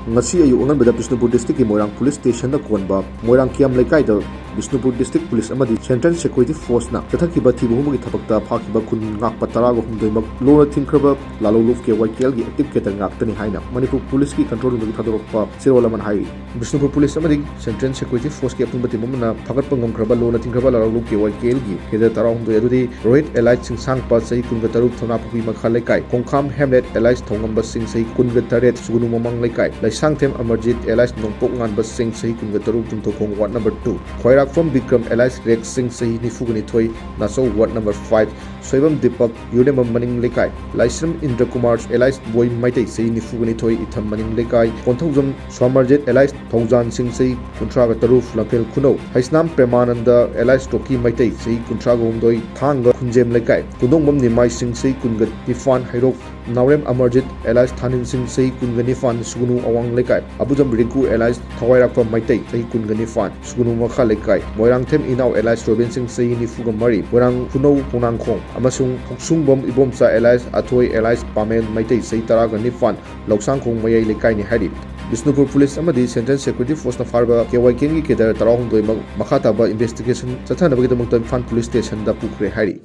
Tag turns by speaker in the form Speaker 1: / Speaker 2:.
Speaker 1: Ngasi ayuk angan Bishnupur district Moirang police station da konba Moirang kiam laikai da Bishnupur district police amadi central security force na Phakhiba thibumu gi thabakta Phakhiba khun ngakpa tarago humdoimak lona thimkhraba laloluf KYKL gi active cadet ngaktani haina Manipur police ki control room gi thadorakpa cherol aman hai Bishnupur police amadi central security force ki apung batim na phagat pangam khraba lona thimkhraba laloluf KYKL gi cadet tarago humdoi adudi rohit elite sing sangpa sei kunga taruk thona phubi makha laikai kongkham hamlet elite thongamba sing sei kunga taret sugunu mamang laikai Sangthem Amarjit Elias Nongpok Nganba Singh Sahi Kungataruk Tumtokong Ward number 2 Khoirak from Bikram Elias Rex Singh Sahi Nifugani Thoi Naso Ward number 5 Soibam Deepak Yudemam Maning Lekai Laisram Indra Kumar Elias Boy Maitei Sahi Nifugani Thoi Itham Maning Lekai Konthojam Swamarjit Elias Thongjan Singh Sahi Kuntraga Taruf Lampel Kuno Haisnam Premananda Elias Toki Maitei Sahi Kuntraga Humdoi Thanga Kunjem Lekai Kundongbam Nimai Singh Sahi Kungat Nifan Hairok Naurem Amarjit Elias Thanin Singh Sahi Kunganifan Sugunu Awang Lekai Abujam Rinku Elias Thawairakpa Maitai Sahi Kunganifan Sugunu Makha Lekai Moirang Them Inau Elias Robin Singh Sahi Nifuga Mari Moirang Kuno Punang Khong Amasung Hoksungbom Ibomsa Elias Athoi Elias Pamen Maitai Sahi Taraga Nifan Loksang Khong Mayai Lekai ni Hari Bishnupur Police amadi Central Security Force na farba KYKL gi kedar tarahum doi makha taba investigation chathanabagi damakta Imphal Police Station da pukre hari